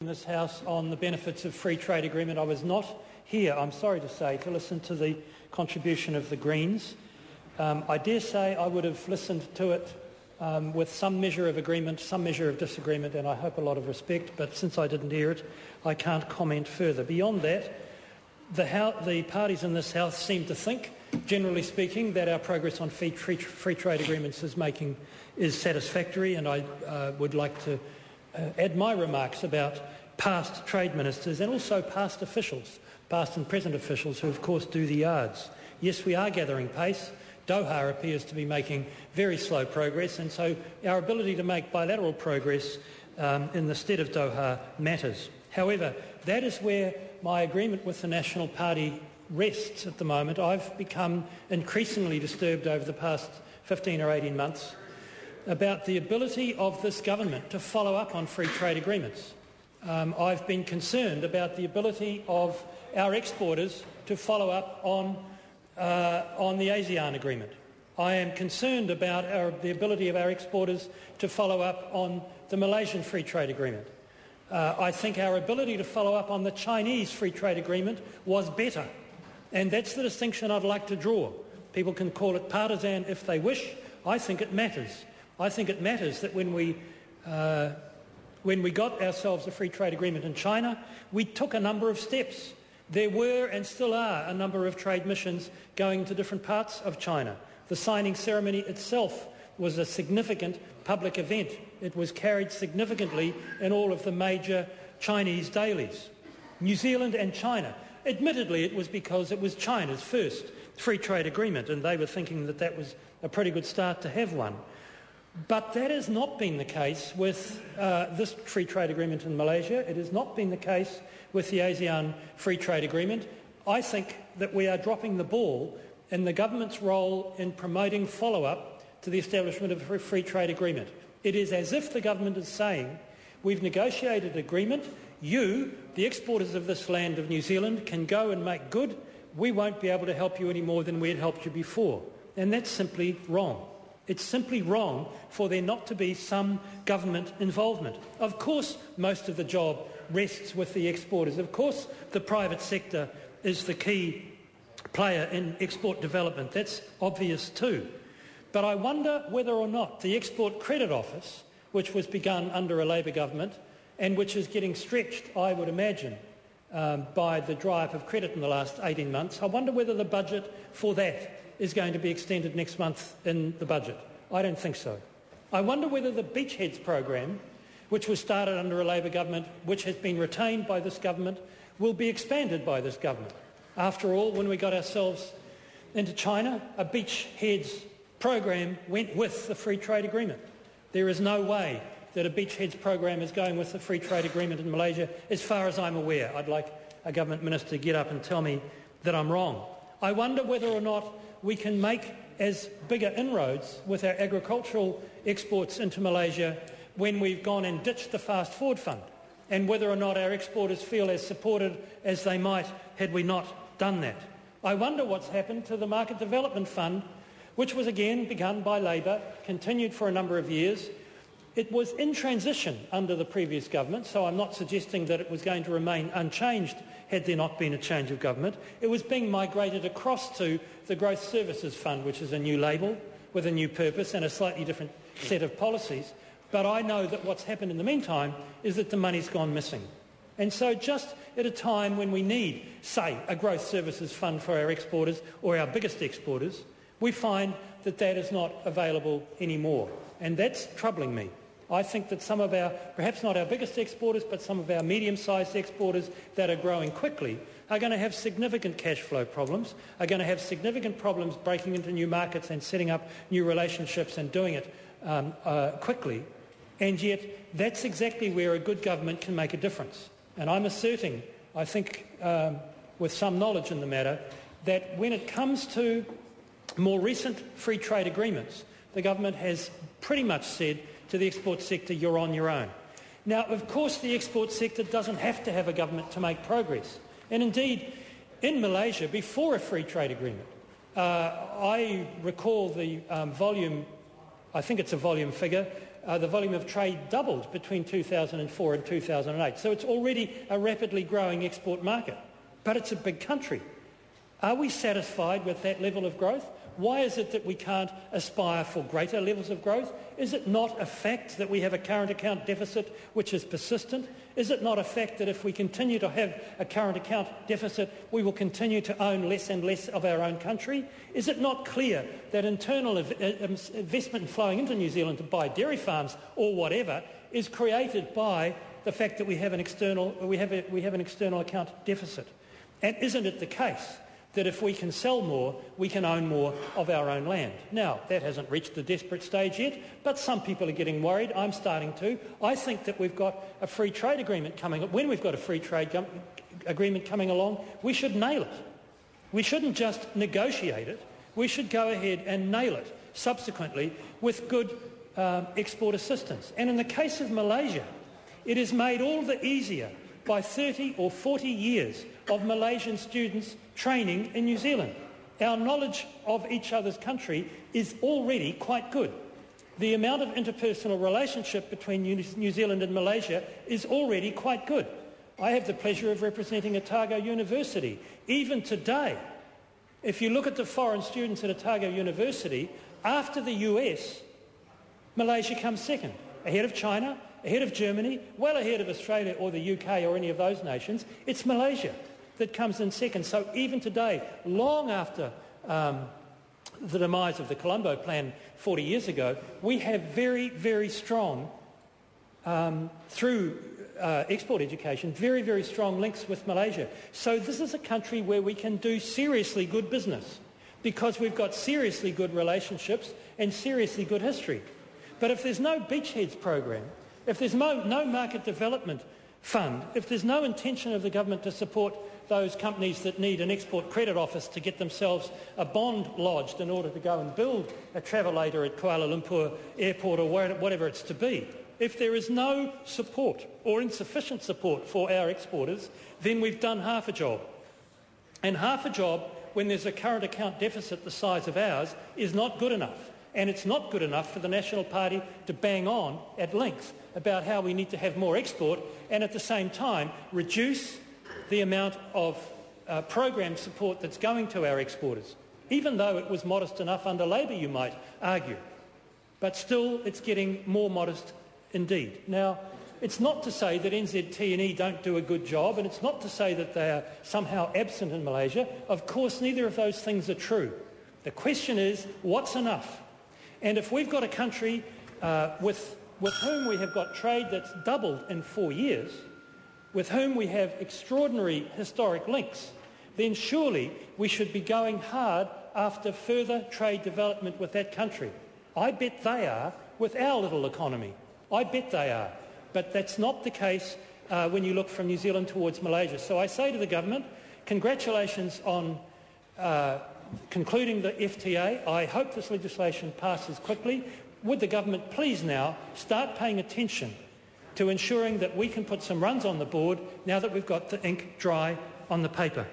in this House on the benefits of free trade agreement. I was not here, I'm sorry to say, to listen to the contribution of the Greens. I dare say I would have listened to it with some measure of agreement, some measure of disagreement, and I hope a lot of respect, but since I didn't hear it, I can't comment further. Beyond that, the parties in this House seem to think, generally speaking, that our progress on free trade agreements is satisfactory, and I would like to add my remarks about past trade ministers and also past officials, past and present officials who of course do the yards. Yes, we are gathering pace. Doha appears to be making very slow progress, and so our ability to make bilateral progress in the stead of Doha matters. However, that is where my agreement with the National Party rests at the moment. I've become increasingly disturbed over the past 15 or 18 months about the ability of this government to follow up on free trade agreements. I've been concerned about the ability of our exporters to follow up on the ASEAN agreement. I am concerned about the ability of our exporters to follow up on the Malaysian free trade agreement. I think our ability to follow up on the Chinese free trade agreement was better, and that's the distinction I'd like to draw. People can call it partisan if they wish. I think it matters. I think it matters that when we got ourselves a free trade agreement in China, we took a number of steps. There were and still are a number of trade missions going to different parts of China. The signing ceremony itself was a significant public event. It was carried significantly in all of the major Chinese dailies. New Zealand and China. Admittedly, it was because it was China's first free trade agreement, and they were thinking that that was a pretty good start to have one. But that has not been the case with this free trade agreement in Malaysia. It has not been the case with the ASEAN free trade agreement. I think that we are dropping the ball in the government's role in promoting follow-up to the establishment of a free trade agreement. It is as if the government is saying, we've negotiated agreement, you, the exporters of this land of New Zealand, can go and make good. We won't be able to help you any more than we had helped you before. And that's simply wrong. It's simply wrong for there not to be some government involvement. Of course, most of the job rests with the exporters. Of course, the private sector is the key player in export development. That's obvious too. But I wonder whether or not the Export Credit Office, which was begun under a Labor government and which is getting stretched, I would imagine, by the dry-up of credit in the last 18 months, I wonder whether the budget for that is going to be extended next month in the budget. I don't think so. I wonder whether the Beachheads program, which was started under a Labor government, which has been retained by this government, will be expanded by this government. After all, when we got ourselves into China, a Beachheads program went with the free trade agreement. There is no way that a Beachheads program is going with the free trade agreement in Malaysia, as far as I'm aware. I'd like a government minister to get up and tell me that I'm wrong. I wonder whether or not we can make as bigger inroads with our agricultural exports into Malaysia when we've gone and ditched the Fast Forward Fund, and whether or not our exporters feel as supported as they might had we not done that. I wonder what's happened to the Market Development Fund, which was again begun by Labor, continued for a number of years. It was in transition under the previous government, so I'm not suggesting that it was going to remain unchanged had there not been a change of government. It was being migrated across to the Growth Services Fund, which is a new label with a new purpose and a slightly different set of policies. But I know that what's happened in the meantime is that the money's gone missing. And so just at a time when we need, say, a Growth Services Fund for our exporters or our biggest exporters, we find that that is not available anymore. And that's troubling me. I think that some of our, perhaps not our biggest exporters, but some of our medium-sized exporters that are growing quickly are going to have significant cash flow problems, are going to have significant problems breaking into new markets and setting up new relationships and doing it quickly. And yet that's exactly where a good government can make a difference. And I'm asserting, I think with some knowledge in the matter, that when it comes to more recent free trade agreements, the government has pretty much said to the export sector, you're on your own. Now, of course, the export sector doesn't have to have a government to make progress. And indeed, in Malaysia, before a free trade agreement, I recall the volume, I think it's a volume figure, the volume of trade doubled between 2004 and 2008. So it's already a rapidly growing export market. But it's a big country. Are we satisfied with that level of growth? Why is it that we can't aspire for greater levels of growth? Is it not a fact that we have a current account deficit which is persistent? Is it not a fact that if we continue to have a current account deficit, we will continue to own less and less of our own country? Is it not clear that internal investment flowing into New Zealand to buy dairy farms or whatever is created by the fact that we have an external account deficit? And isn't it the case that if we can sell more, we can own more of our own land? Now, that hasn't reached the desperate stage yet, but some people are getting worried. I'm starting to. I think that we've got a free trade agreement coming. When we've got a free trade agreement coming along, we should nail it. We shouldn't just negotiate it. We should go ahead and nail it subsequently with good export assistance. And in the case of Malaysia, it is made all the easier by 30 or 40 years of Malaysian students training in New Zealand. Our knowledge of each other's country is already quite good. The amount of interpersonal relationship between New Zealand and Malaysia is already quite good. I have the pleasure of representing Otago University. Even today, if you look at the foreign students at Otago University, after the US, Malaysia comes second, ahead of China, ahead of Germany, well ahead of Australia or the UK or any of those nations. It's Malaysia that comes in second. So even today, long after the demise of the Colombo Plan 40 years ago, we have very, very strong, through export education, very, very strong links with Malaysia. So this is a country where we can do seriously good business because we've got seriously good relationships and seriously good history. But if there's no beachheads program, if there's no market development fund, if there's no intention of the government to support those companies that need an export credit office to get themselves a bond lodged in order to go and build a travelator at Kuala Lumpur Airport or whatever it's to be, if there is no support or insufficient support for our exporters, then we've done half a job. And half a job, when there's a current account deficit the size of ours, is not good enough. And it's not good enough for the National Party to bang on at length about how we need to have more export and at the same time reduce the amount of program support that's going to our exporters, even though it was modest enough under Labor, you might argue. But still, it's getting more modest indeed. Now, it's not to say that NZT&E don't do a good job, and it's not to say that they are somehow absent in Malaysia. Of course, neither of those things are true. The question is, what's enough? And if we've got a country with whom we have got trade that's doubled in 4 years, with whom we have extraordinary historic links, then surely we should be going hard after further trade development with that country. I bet they are with our little economy. I bet they are. But that's not the case when you look from New Zealand towards Malaysia. So I say to the government, congratulations on concluding the FTA. I hope this legislation passes quickly. Would the government please now start paying attention to ensuring that we can put some runs on the board now that we've got the ink dry on the paper?